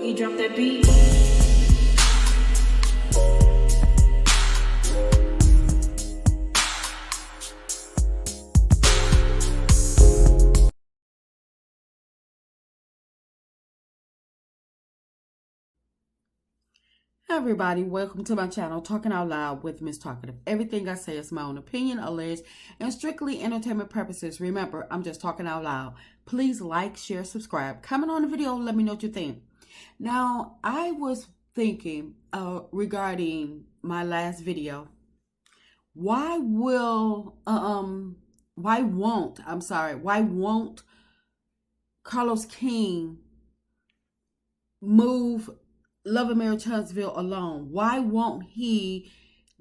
Boogie, drop that beat. Hi everybody, welcome to my channel, Talking Out Loud with Miss Talkative. Everything I say is my own opinion, alleged, and strictly entertainment purposes. Remember, I'm just talking out loud. Please like, share, subscribe. Comment on the video, let me know what you think. Now, I was thinking regarding my last video. Why won't Carlos King move Love and Marriage Huntsville alone? Why won't he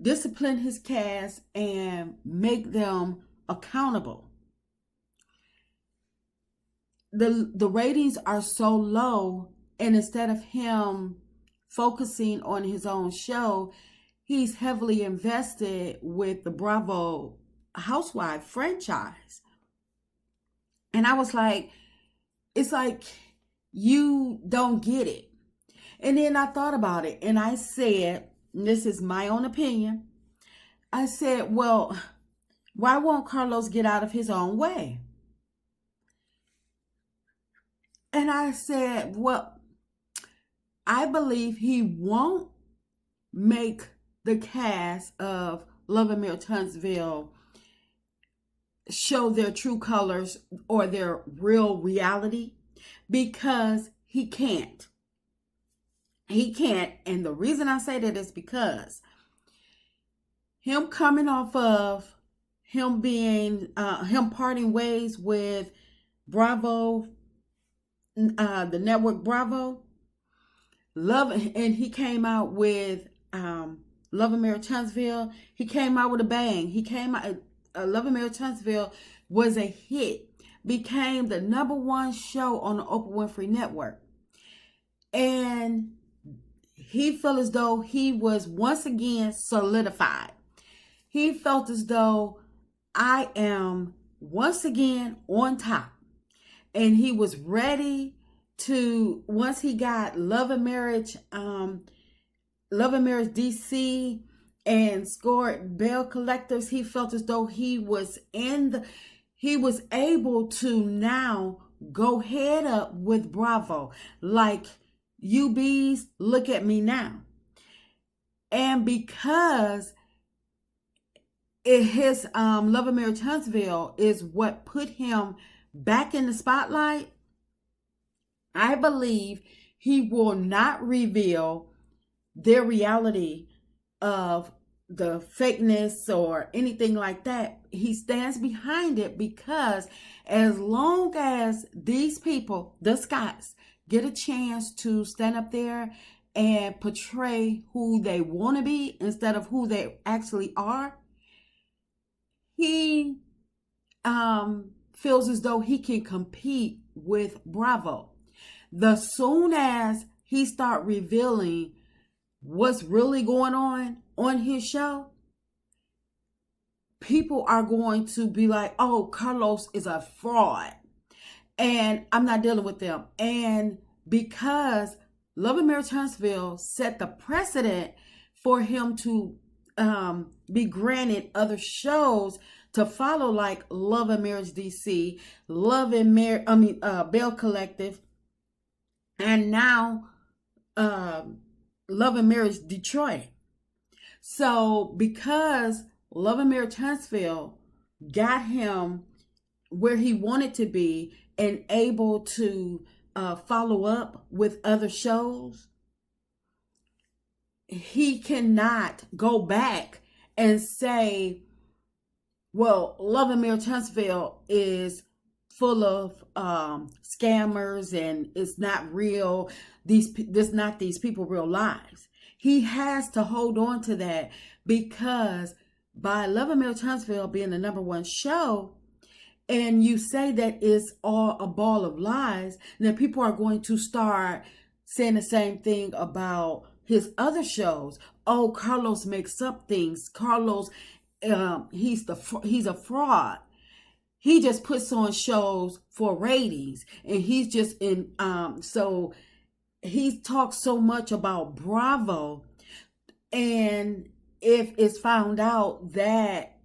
discipline his cast and make them accountable? The ratings are so low, and instead of him focusing on his own show, he's heavily invested with the Bravo Housewife franchise. And I was like, it's like you don't get it. And then I thought about it and I said, and this is my own opinion, I said, well, why won't Carlos get out of his own way? And I said, well, I believe he won't make the cast of Love and Marriage Huntsville show their true colors or their real reality because he can't. He can't. And the reason I say that is because him coming off of him being, him parting ways with Bravo, the network Bravo, and he came out with Love and Marriage Huntsville. He came out with a bang. He came out, Love and Marriage Huntsville was a hit, became the #1 show on the Oprah Winfrey Network. And he felt as though he was once again solidified. He felt as though I am once again on top. And he was ready to, once he got Love and Marriage DC and scored Bell Collectives, he felt as though he was able to now go head up with Bravo. Like, you bees, look at me now. And because his Love and Marriage Huntsville is what put him back in the spotlight, I believe he will not reveal their reality of the fakeness or anything like that. He stands behind it because as long as these people, the Scotts, get a chance to stand up there and portray who they want to be instead of who they actually are, he feels as though he can compete with Bravo. The soon as he start revealing what's really going on his show, people are going to be like, oh, Carlos is a fraud and I'm not dealing with them. And because Love and Marriage Huntsville set the precedent for him to be granted other shows to follow, like Love and Marriage DC, Bell Collective, and now Love and Marriage Detroit. So because Love and Marriage Huntsville got him where he wanted to be and able to follow up with other shows, he cannot go back and say, well, Love and Marriage Huntsville is full of scammers and it's not real. These people real lives. He has to hold on to that because by Love and Marriage Huntsville being the #1 show, and you say that it's all a ball of lies, then people are going to start saying the same thing about his other shows. Oh, Carlos makes up things. Carlos, he's a fraud. He just puts on shows for ratings, and he's just in. So he talks so much about Bravo, and if it's found out that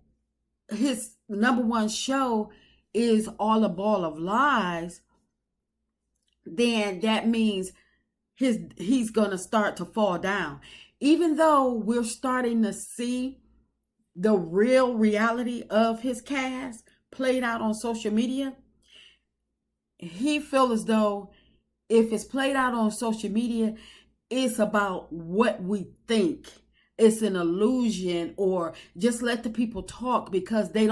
his number one show is all a ball of lies, then that means he's gonna start to fall down. Even though we're starting to see the real reality of his cast played out on social media, he feels as though if it's played out on social media, it's about what we think. It's an illusion, or just let the people talk, because they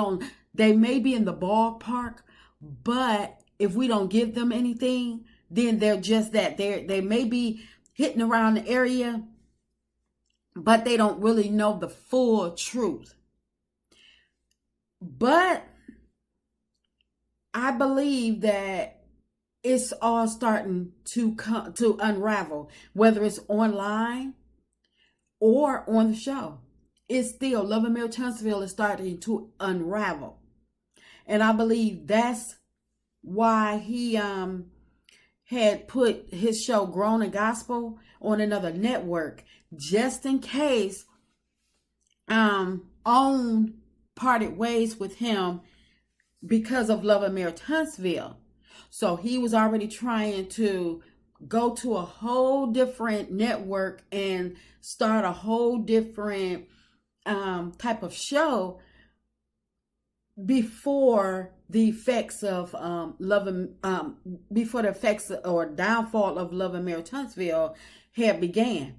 may be in the ballpark, but if we don't give them anything, then they're just that. They may be hitting around the area, but they don't really know the full truth. But I believe that it's all starting to come to unravel, whether it's online or on the show. It's still, Love and Marriage Huntsville is starting to unravel. And I believe that's why he had put his show Grown and Gospel on another network, just in case OWN parted ways with him because of Love and Marriage Huntsville. So he was already trying to go to a whole different network and start a whole different type of show before the effects of before the effects or downfall of Love and Marriage Huntsville had began.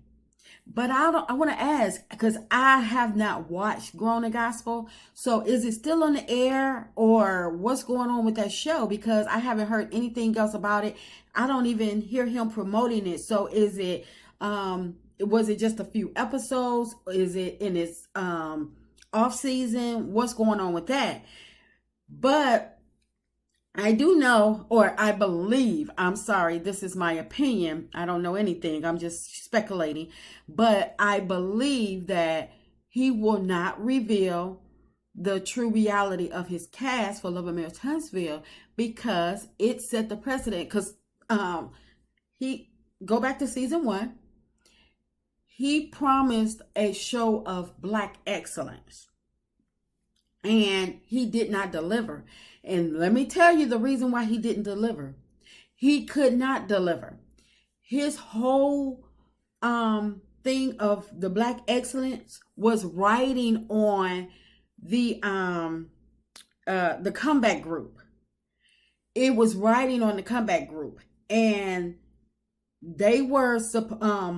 But I want to ask, because I have not watched Grown and Gospel. So is it still on the air, or what's going on with that show? Because I haven't heard anything else about it. I don't even hear him promoting it. So is it, was it just a few episodes? Is it in its off season? What's going on with that? But I do know, or I believe, I'm sorry, this is my opinion. I don't know anything. I'm just speculating. But I believe that he will not reveal the true reality of his cast for Love and Marriage Huntsville, because it set the precedent. Because he, go back to season 1, he promised a show of Black excellence, and he did not deliver. And let me tell you the reason why he didn't deliver. He could not deliver. His whole thing of the Black excellence was riding on the comeback group. It was riding on the comeback group, and they were supposed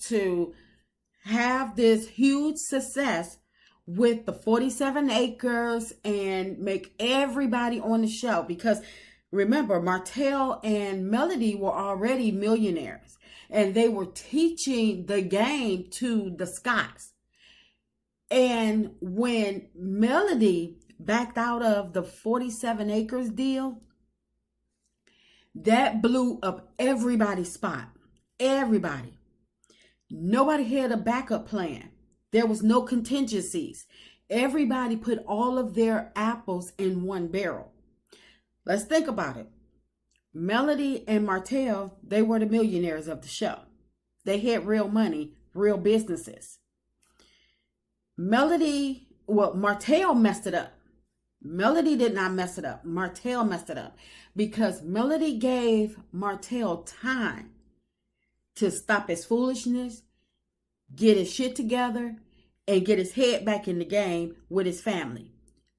to have this huge success with the 47 acres and make everybody on the show. Because remember, Martell and Melody were already millionaires, and they were teaching the game to the Scotts. And when Melody backed out of the 47 acres deal, that blew up everybody's spot. Everybody. Nobody had a backup plan. There was no contingencies. Everybody put all of their apples in one barrel. Let's think about it. Melody and Martell, they were the millionaires of the show. They had real money, real businesses. Martell messed it up. Melody did not mess it up. Martell messed it up, because Melody gave Martell time to stop his foolishness, get his shit together, and get his head back in the game with his family.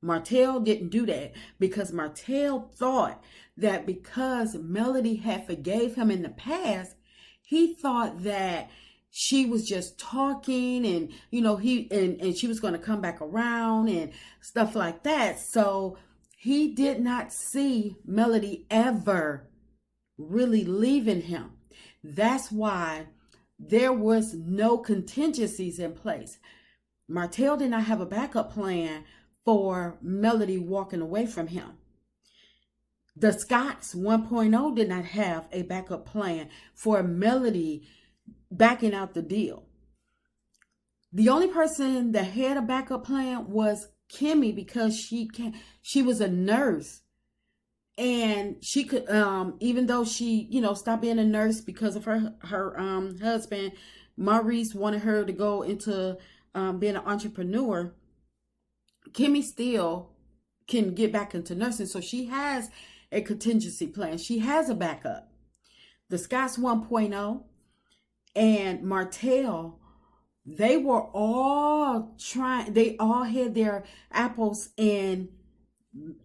Martell didn't do that, because Martell thought that because Melody had forgave him in the past, he thought that she was just talking, and and she was going to come back around and stuff like that. So he did not see Melody ever really leaving him. That's why there was no contingencies in place. Martell did not have a backup plan for Melody walking away from him. The Scotts 1.0 did not have a backup plan for Melody backing out the deal. The only person that had a backup plan was Kimmy, because she was a nurse, And she could, even though she, stopped being a nurse because of her husband, Maurice wanted her to go into being an entrepreneur. Kimmy still can get back into nursing, so she has a contingency plan. She has a backup. The Scots 1.0 and Martell, they were all trying. They all had their apples in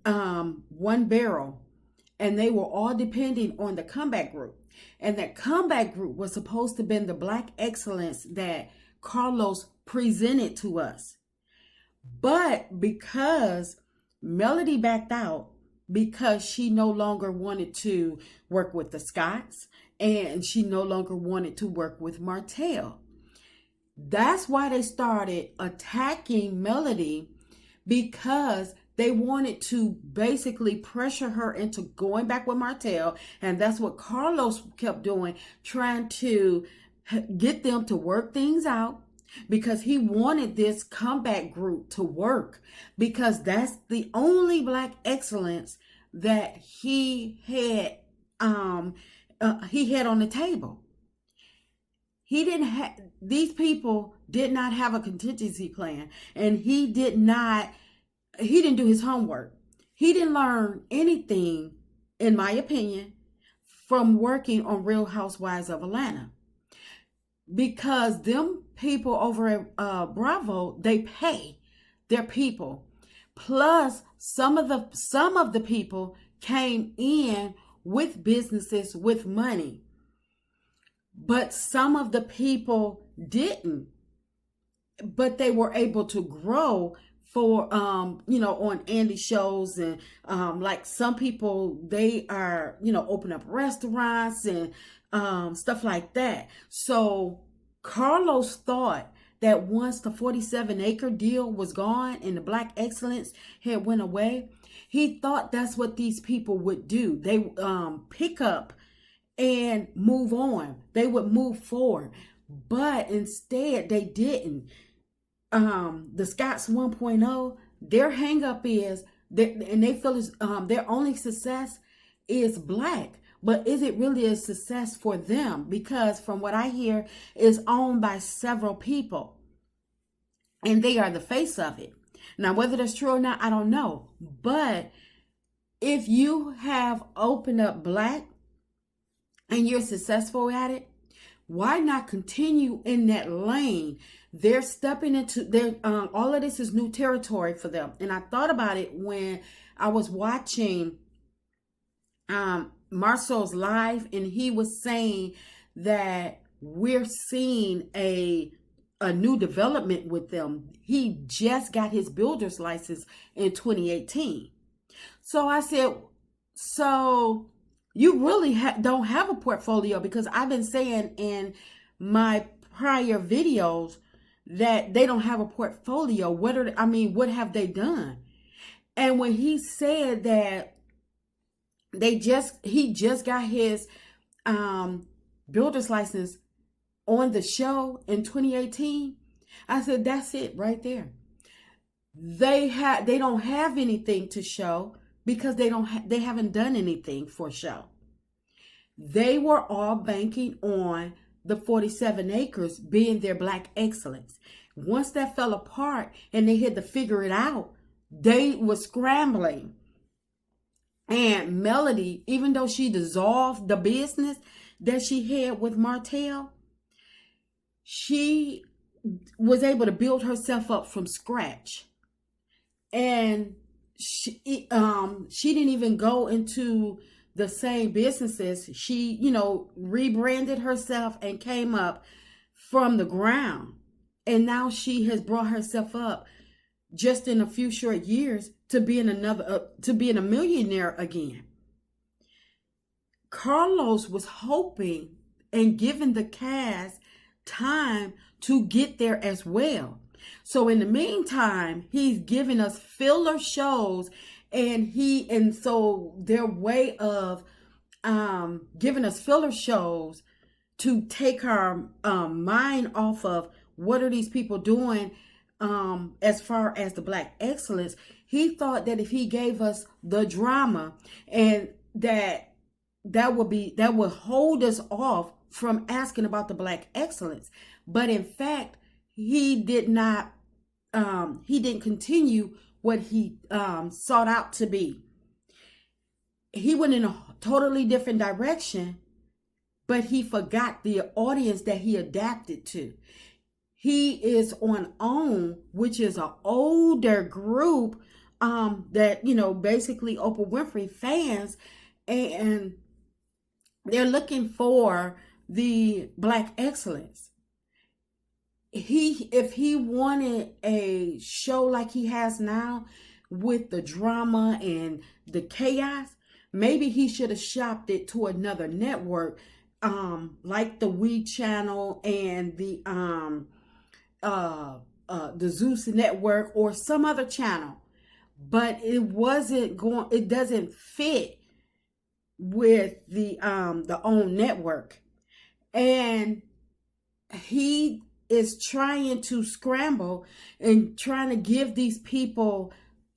one barrel, and they were all depending on the comeback group. And that comeback group was supposed to be the Black excellence that Carlos presented to us. But because Melody backed out, because she no longer wanted to work with the Scots and she no longer wanted to work with Martell, that's why they started attacking Melody, because they wanted to basically pressure her into going back with Martell. And that's what Carlos kept doing, trying to get them to work things out, because he wanted this comeback group to work, because that's the only Black excellence that he had on the table. He didn't have, these people did not have a contingency plan, and he didn't do his homework. He didn't learn anything, in my opinion, from working on Real Housewives of Atlanta. Because them people over at Bravo, they pay their people. Plus, some of the people came in with businesses, with money. But some of the people didn't. But they were able to grow for on Andy shows, and like some people, they are open up restaurants and stuff like that. So Carlos thought that once the 47-acre deal was gone and the Black excellence had went away, he thought that's what these people would do. They pick up and move on. They would move forward. But instead they didn't. The Scots 1.0, their hang up is that, and they feel their only success is Black. But is it really a success for them? Because from what I hear, it's owned by several people, and they are the face of it. Now, whether that's true or not, I don't know. But if you have opened up Black and you're successful at it, why not continue in that lane? They're stepping into their all of this is new territory for them. And I thought about it when I was watching Marcel's live, and he was saying that we're seeing a new development with them. He just got his builder's license in 2018. So I said, so you really don't have a portfolio, because I've been saying in my prior videos that they don't have a portfolio. What have they done? And when he said that he just got his builder's license on the show in 2018, I said, that's it right there. They don't have anything to show, because they haven't done anything for show. They were all banking on the 47 acres being their Black excellence. Once that fell apart and they had to figure it out, they were scrambling. And Melody, even though she dissolved the business that she had with Martell, she was able to build herself up from scratch. And she didn't even go into the same businesses. She, rebranded herself and came up from the ground. And now she has brought herself up just in a few short years to being a millionaire again. Carlos was hoping and giving the cast time to get there as well. So in the meantime, he's giving us filler shows, and so their way of giving us filler shows to take our mind off of what are these people doing as far as the Black excellence, he thought that if he gave us the drama, and that would hold us off from asking about the Black excellence. But in fact, he did not. He didn't continue what he sought out to be. He went in a totally different direction, but he forgot the audience that he adapted to. He is on OWN, which is an older group that, basically Oprah Winfrey fans, and they're looking for the Black excellence. If he wanted a show like he has now with the drama and the chaos, maybe he should have shopped it to another network, like the We Channel and the Zeus Network or some other channel. But it doesn't fit with the OWN network. And he is trying to scramble and trying to give these people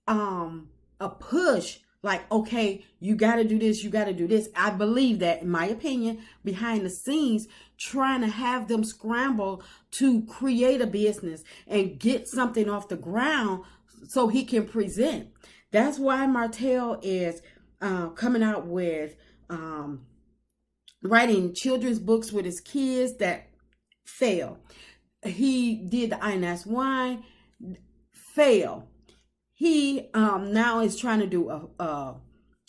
a push, like, okay, you got to do this, you got to do this. I believe that, in my opinion, behind the scenes, trying to have them scramble to create a business and get something off the ground so he can present. That's why Martell is coming out with writing children's books with his kids that fail. He did the Ines Wine, fail. He now is trying to do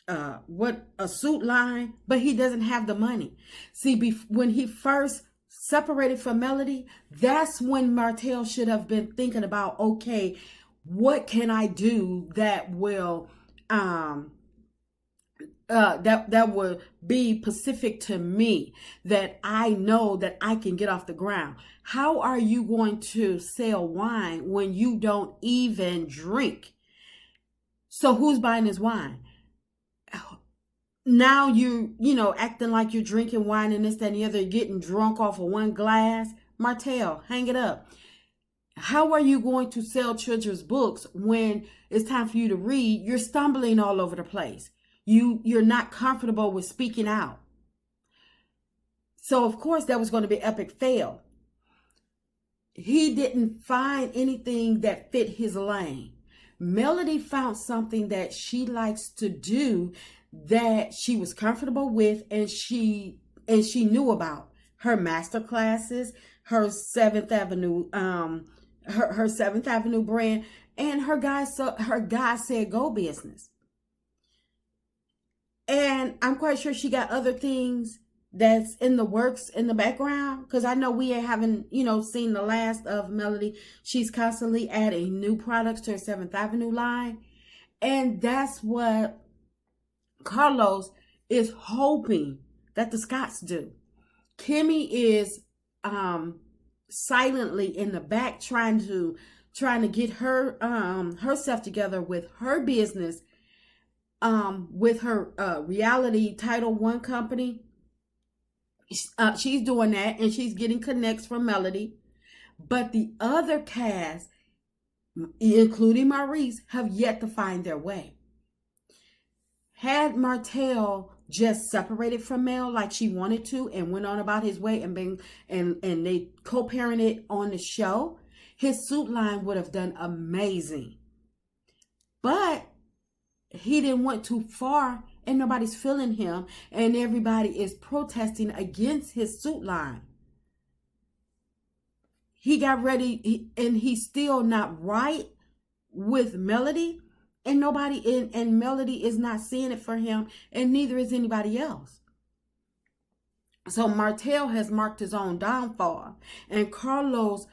a suit line, but he doesn't have the money. See, when he first separated from Melody, that's when Martell should have been thinking about, okay, what can I do that will that will be specific to me, that I know that I can get off the ground. How are you going to sell wine when you don't even drink? So who's buying his wine? Now acting like you're drinking wine and this, that, and the other, getting drunk off of one glass. Martell, hang it up. How are you going to sell children's books when it's time for you to read? You're stumbling all over the place. You're not comfortable with speaking out. So of course that was going to be an epic fail. He didn't find anything that fit his lane. Melody found something that she likes to do, that she was comfortable with, and she knew about. Her master classes, her Seventh Avenue, her Seventh Avenue brand, and her God Said Go business. And I'm quite sure she got other things that's in the works in the background, because I know we haven't, seen the last of Melody. She's constantly adding new products to her Seventh Avenue line. And that's what Carlos is hoping that the Scotts do. Kimmy is silently in the back trying to get her herself together with her business, with her reality Title I company. She's doing that, and she's getting connects from Melody. But the other cast, including Maurice, have yet to find their way. Had Martell just separated from Mel like she wanted to and went on about his way and they co-parented on the show, his suit line would have done amazing. But he didn't went too far, and nobody's feeling him, and everybody is protesting against his suit line. He got ready, and he's still not right with Melody, and and Melody is not seeing it for him, and neither is anybody else. So Martell has marked his own downfall, and Carlos,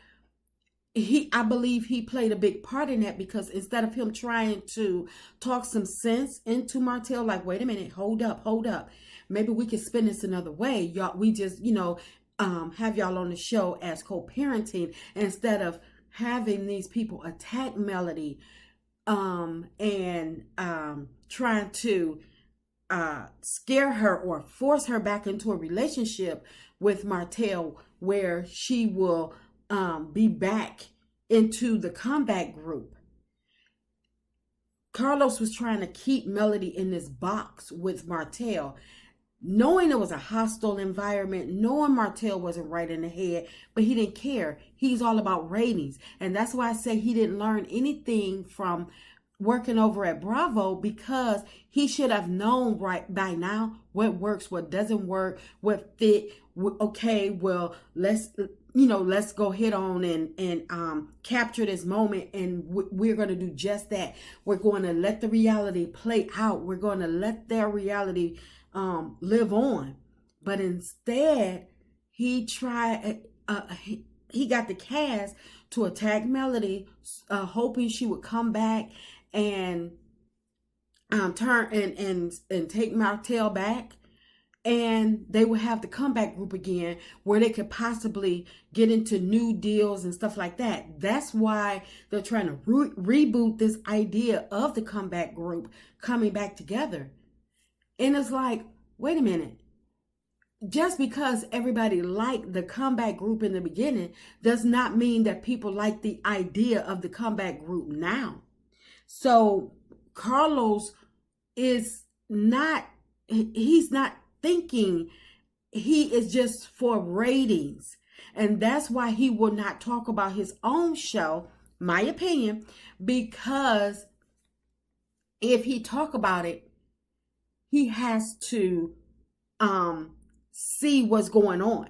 I believe he played a big part in that, because instead of him trying to talk some sense into Martell, like, wait a minute, hold up. Maybe we can spin this another way. Y'all, we just, have y'all on the show as co-parenting instead of having these people attack Melody, and trying to scare her or force her back into a relationship with Martell where she will be back into the comeback group. Carlos was trying to keep Melody in this box with Martell, knowing it was a hostile environment, knowing Martell wasn't right in the head, but he didn't care. He's all about ratings. And that's why I say he didn't learn anything from working over at Bravo, because he should have known right by now what works, what doesn't work, what fit. Okay, well, let's go ahead on and capture this moment, and we're going to do just that. We're going to let the reality play out. We're going to let their reality live on. But instead, he tried. He got the cast to attack Melody, hoping she would come back and turn and take Martell back, and they would have the comeback group again, where they could possibly get into new deals and stuff like that. That's why they're trying to reboot this idea of the comeback group coming back together. And it's like, wait a minute. Just because everybody liked the comeback group in the beginning does not mean that people like the idea of the comeback group now. So Carlos is not, he's not thinking, he is just for ratings. And that's why he will not talk about his own show, my opinion, because if he talk about it, he has to see what's going on.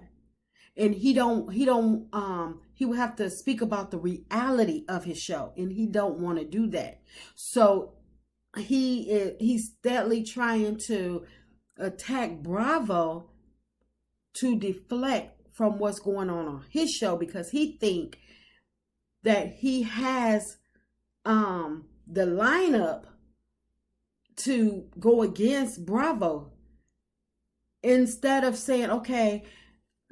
And he would have to speak about the reality of his show, and he don't want to do that. So he's steadily trying to attack Bravo to deflect from what's going on his show, because he think that he has the lineup to go against Bravo, instead of saying, okay,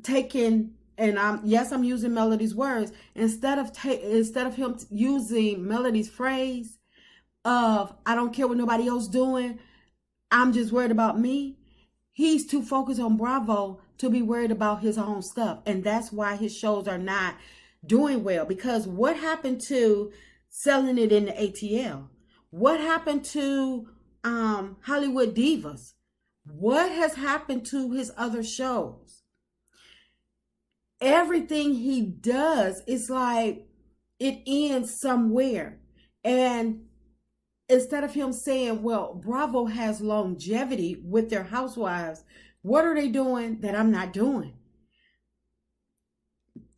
taking, and I'm using Melody's words, instead of him using Melody's phrase of, I don't care what nobody else doing, I'm just worried about me. He's too focused on Bravo to be worried about his own stuff. And that's why his shows are not doing well. Because what happened to selling it in the ATL? What happened to Hollywood Divas? What has happened to his other shows? Everything he does is like it ends somewhere. And instead of him saying, well, Bravo has longevity with their housewives, what are they doing that I'm not doing?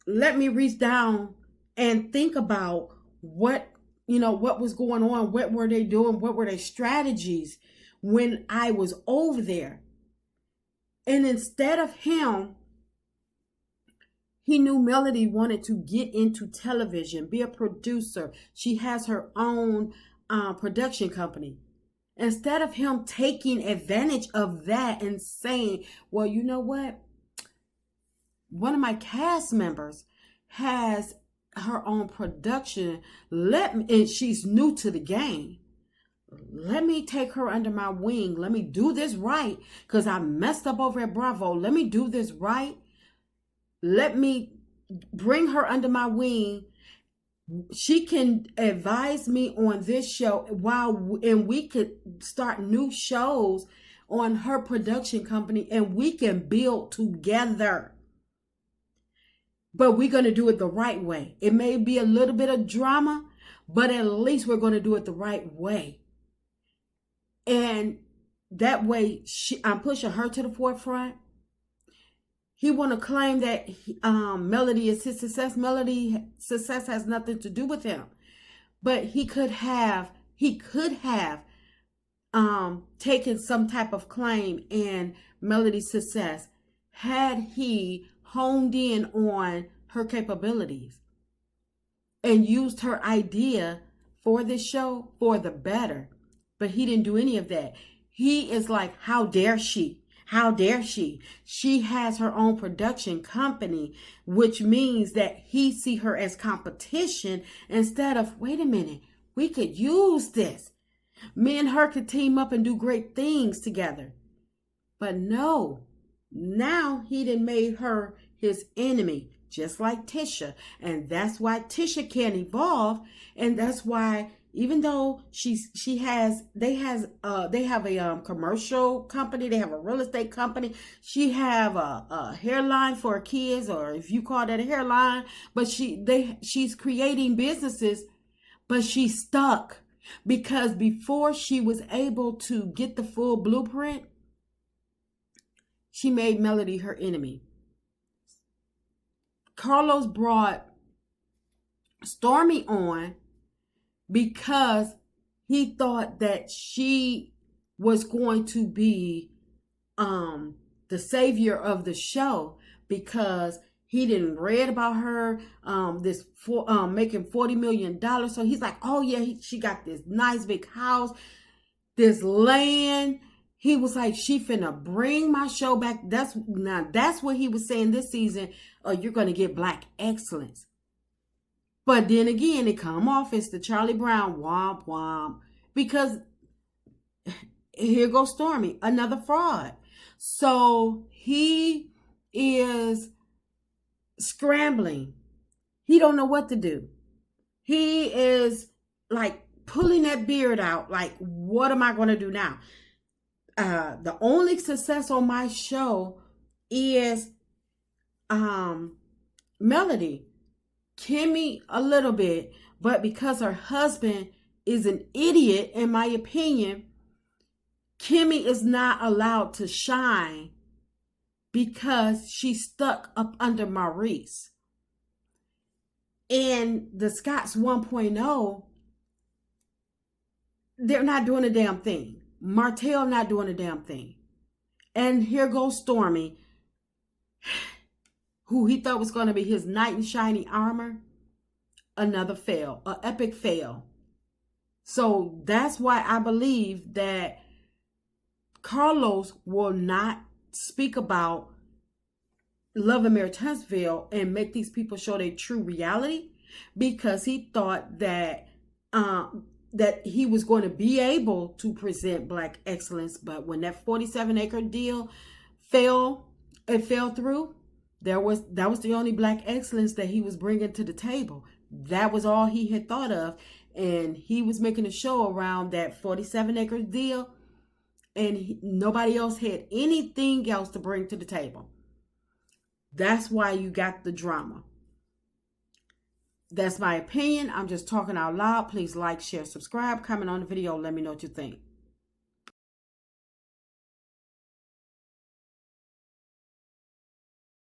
Let me reach down and think about what was going on. What were they doing? What were their strategies when I was over there? And instead of him, he knew Melody wanted to get into television, be a producer. She has her own production company. Instead of him taking advantage of that and saying, well, you know what? One of my cast members has her own production. And she's new to the game. Let me take her under my wing. Let me do this right, because I messed up over at Bravo. Let me do this right. Let me bring her under my wing. She can advise me on this show and we could start new shows on her production company, and we can build together. But we're going to do it the right way. It may be a little bit of drama, but at least we're going to do it the right way. And that way, I'm pushing her to the forefront. He want to claim that Melody is his success. Melody's success has nothing to do with him. But he could have taken some type of claim in Melody's success had he honed in on her capabilities and used her idea for this show for the better. But he didn't do any of that. He is like, how dare she? How dare she? She has her own production company, which means that he see her as competition instead of, wait a minute, we could use this. Me and her could team up and do great things together. But no, now he done made her his enemy. just like Tisha. And that's why Tisha can't evolve. And that's why, even though they have a commercial company, they have a real estate company, she have a hairline for kids, or if you call that a hairline, but she's creating businesses, but she's stuck because before she was able to get the full blueprint, she made Melody her enemy. Carlos brought Stormy on because he thought that she was going to be the savior of the show, because he didn't read about her making $40 million. So he's like, oh yeah, she got this nice big house, this land. He was like, she finna bring my show back. That's what he was saying this season. You're gonna get black excellence. But then again, it come off as the Charlie Brown womp womp, because here goes Stormy, another fraud. So he is scrambling. He don't know what to do. He is like pulling that beard out. Like, what am I going to do now? The only success on my show is Melody. Kimmy a little bit, but because her husband is an idiot, in my opinion, Kimmy is not allowed to shine because she's stuck up under Maurice. And the Scots 1.0, they're not doing a damn thing. Martell not doing a damn thing. And here goes Stormy, who he thought was going to be his knight in shiny armor. Another fail, an epic fail. So that's why I believe that Carlos will not speak about Love and Marriage Huntsville and make these people show their true reality, because he thought that that he was going to be able to present black excellence. But when that 47-acre deal fell through, that was the only black excellence that he was bringing to the table. That was all he had thought of, and he was making a show around that 47-acre deal, and nobody else had anything else to bring to the table. That's why you got the drama. That's my opinion. I'm just talking out loud. Please like, share, subscribe, comment on the video. Let me know what you think.